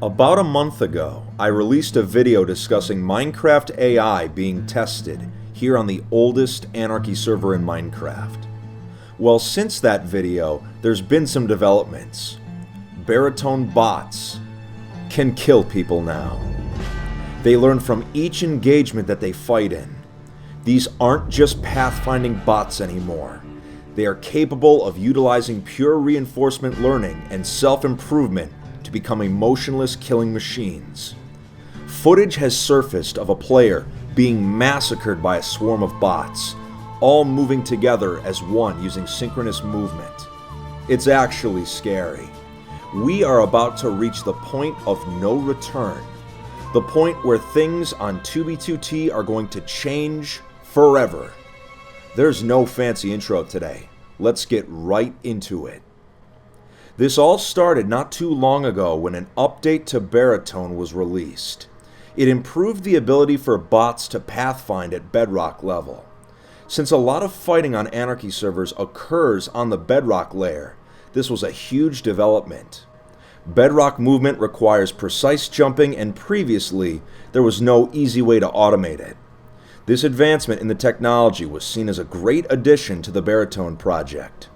About a month ago, I released a video discussing Minecraft AI being tested here on the oldest anarchy server in Minecraft. Well, since that video, there's been some developments. Baritone bots can kill people now. They learn from each engagement that they fight in. These aren't just pathfinding bots anymore. They are capable of utilizing pure reinforcement learning and self-improvement to become emotionless killing machines. Footage has surfaced of a player being massacred by a swarm of bots, all moving together as one using synchronous movement. It's actually scary. We are about to reach the point of no return. The point where things on 2B2T are going to change forever. There's no fancy intro today. Let's get right into it. This all started not too long ago when an update to Baritone was released. It improved the ability for bots to pathfind at bedrock level. Since a lot of fighting on anarchy servers occurs on the bedrock layer, this was a huge development. Bedrock movement requires precise jumping, and previously there was no easy way to automate it. This advancement in the technology was seen as a great addition to the Baritone project.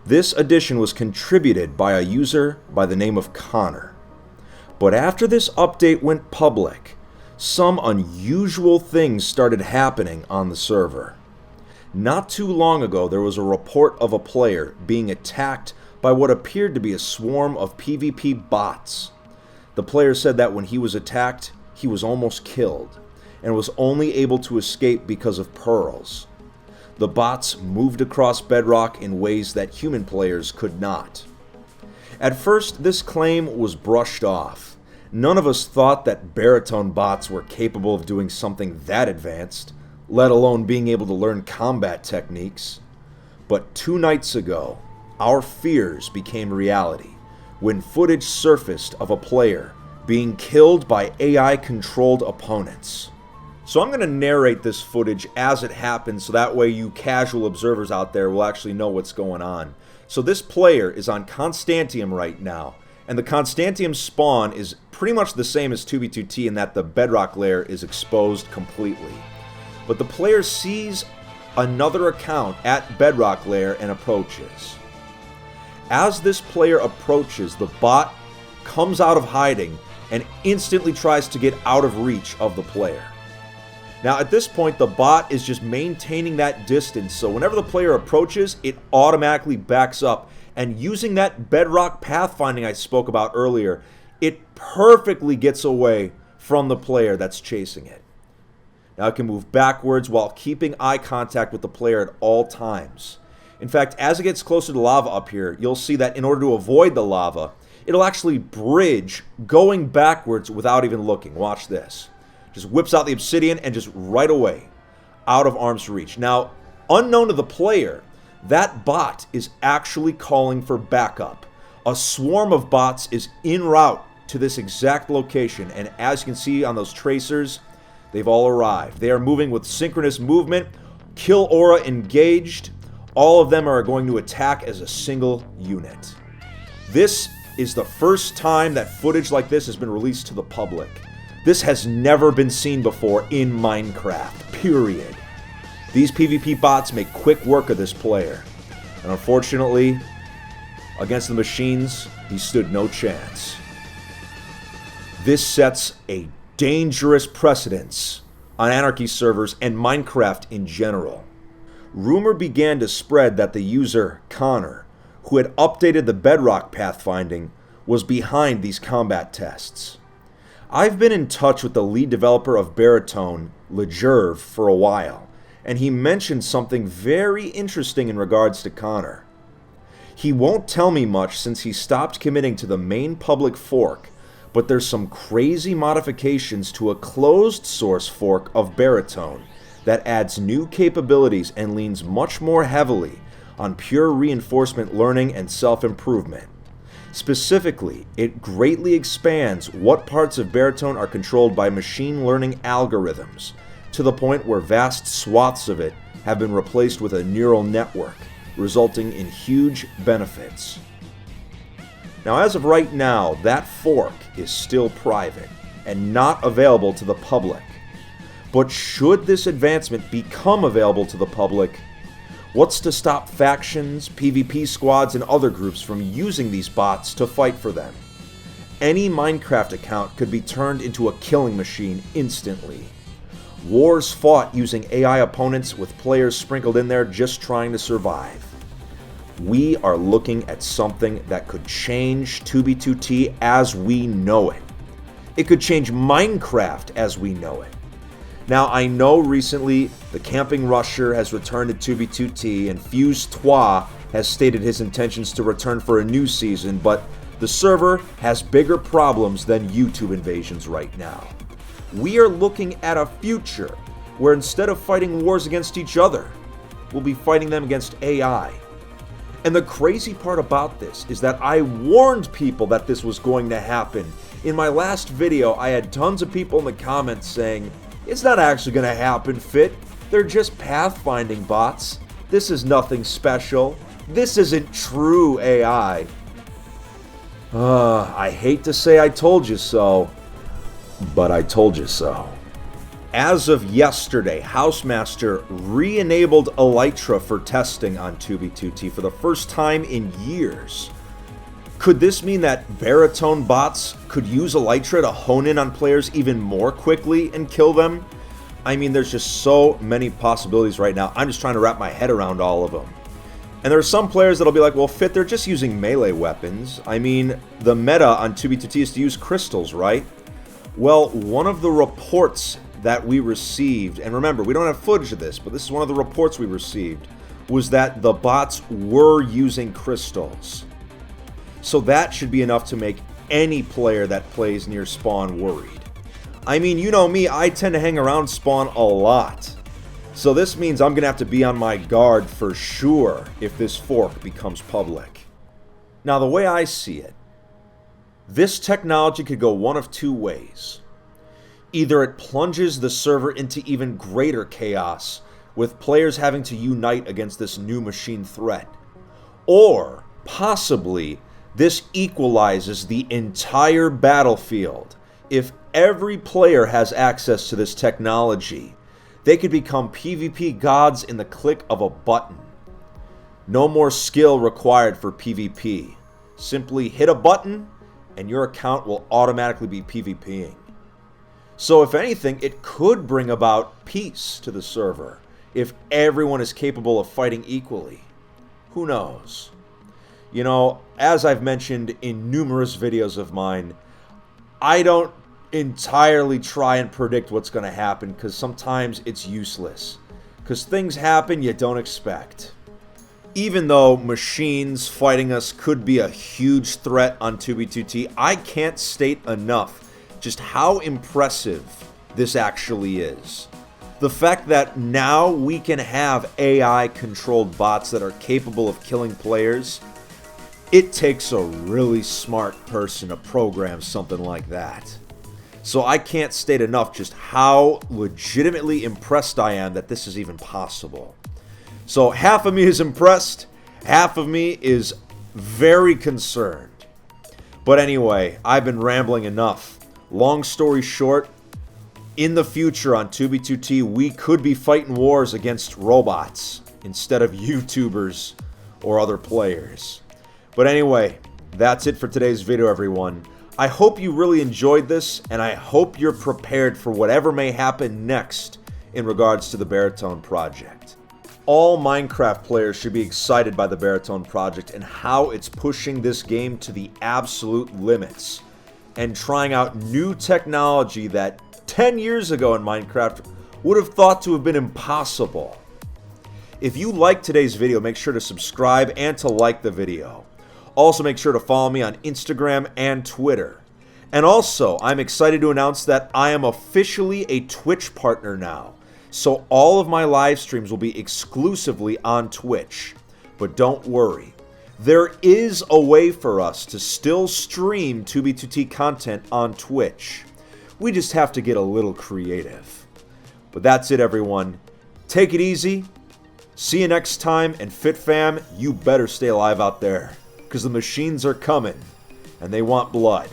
This addition was contributed by a user by the name of Connor. But after this update went public, some unusual things started happening on the server. Not too long ago, there was a report of a player being attacked by what appeared to be a swarm of PvP bots. The player said that when he was attacked, he was almost killed, and was only able to escape because of pearls. The bots moved across bedrock in ways that human players could not. At first, this claim was brushed off. None of us thought that Baritone bots were capable of doing something that advanced, let alone being able to learn combat techniques. But 2 nights ago, our fears became reality when footage surfaced of a player being killed by AI-controlled opponents. So I'm going to narrate this footage as it happens so that way you casual observers out there will actually know what's going on. So this player is on Constantium right now, and the Constantium spawn is pretty much the same as 2B2T in that the bedrock layer is exposed completely. But the player sees another account at bedrock layer and approaches. As this player approaches, the bot comes out of hiding and instantly tries to get out of reach of the player. Now at this point, the bot is just maintaining that distance, so whenever the player approaches, it automatically backs up, and using that bedrock pathfinding I spoke about earlier, it perfectly gets away from the player that's chasing it. Now it can move backwards while keeping eye contact with the player at all times. In fact, as it gets closer to lava up here, you'll see that in order to avoid the lava, it'll actually bridge going backwards without even looking. Watch this. Just whips out the obsidian and just right away, out of arm's reach. Now, unknown to the player, that bot is actually calling for backup. A swarm of bots is en route to this exact location, and as you can see on those tracers, they've all arrived. They are moving with synchronous movement, kill aura engaged. All of them are going to attack as a single unit. This is the first time that footage like this has been released to the public. This has never been seen before in Minecraft, period. These PvP bots make quick work of this player. And unfortunately, against the machines, he stood no chance. This sets a dangerous precedence on anarchy servers and Minecraft in general. Rumor began to spread that the user, Connor, who had updated the bedrock pathfinding, was behind these combat tests. I've been in touch with the lead developer of Baritone, Leijurv, for a while, and he mentioned something very interesting in regards to Connor. He won't tell me much since he stopped committing to the main public fork, but there's some crazy modifications to a closed source fork of Baritone that adds new capabilities and leans much more heavily on pure reinforcement learning and self-improvement. Specifically, it greatly expands what parts of Baritone are controlled by machine learning algorithms, to the point where vast swaths of it have been replaced with a neural network, resulting in huge benefits. Now, as of right now, that fork is still private and not available to the public. But should this advancement become available to the public, what's to stop factions, PvP squads, and other groups from using these bots to fight for them? Any Minecraft account could be turned into a killing machine instantly. Wars fought using AI opponents with players sprinkled in there just trying to survive. We are looking at something that could change 2B2T as we know it. It could change Minecraft as we know it. Now, I know recently the Camping Rusher has returned to 2B2T and Fuse3 has stated his intentions to return for a new season, but the server has bigger problems than YouTube invasions right now. We are looking at a future where instead of fighting wars against each other, we'll be fighting them against AI. And the crazy part about this is that I warned people that this was going to happen. In my last video, I had tons of people in the comments saying, "It's not actually going to happen, Fit. They're just pathfinding bots. This is nothing special. This isn't true AI." I hate to say I told you so, but I told you so. As of yesterday, Housemaster re-enabled Elytra for testing on 2B2T for the first time in years. Could this mean that baritone bots could use Elytra to hone in on players even more quickly and kill them? I mean, there's just so many possibilities right now. I'm just trying to wrap my head around all of them. And there are some players that'll be like, well, Fit, they're just using melee weapons. I mean, the meta on 2B2T is to use crystals, right? Well, one of the reports that we received, and remember, we don't have footage of this, but this is one of the reports we received, was that the bots were using crystals. So that should be enough to make any player that plays near spawn worried. I mean, you know me, I tend to hang around spawn a lot. So this means I'm going to have to be on my guard for sure if this fork becomes public. Now, the way I see it, this technology could go one of two ways. Either it plunges the server into even greater chaos, with players having to unite against this new machine threat. Or, possibly, this equalizes the entire battlefield. If every player has access to this technology, they could become PvP gods in the click of a button. No more skill required for PvP. Simply hit a button, and your account will automatically be PvPing. So if anything, it could bring about peace to the server if everyone is capable of fighting equally. Who knows? You know, as I've mentioned in numerous videos of mine, I don't entirely try and predict what's going to happen because sometimes it's useless. Because things happen you don't expect. Even though machines fighting us could be a huge threat on 2B2T, I can't state enough just how impressive this actually is. The fact that now we can have AI-controlled bots that are capable of killing players, it takes a really smart person to program something like that. So I can't state enough just how legitimately impressed I am that this is even possible. So half of me is impressed, half of me is very concerned. But anyway, I've been rambling enough. Long story short, in the future on 2B2T, we could be fighting wars against robots instead of YouTubers or other players. But anyway, that's it for today's video, everyone. I hope you really enjoyed this, and I hope you're prepared for whatever may happen next in regards to the Baritone Project. All Minecraft players should be excited by the Baritone Project and how it's pushing this game to the absolute limits and trying out new technology that 10 years ago in Minecraft would have thought to have been impossible. If you liked today's video, make sure to subscribe and to like the video. Also, make sure to follow me on Instagram and Twitter. And also, I'm excited to announce that I am officially a Twitch partner now. So all of my live streams will be exclusively on Twitch. But don't worry, there is a way for us to still stream 2B2T content on Twitch. We just have to get a little creative. But that's it, everyone. Take it easy. See you next time, and FitFam, you better stay alive out there, because the machines are coming. and they want blood.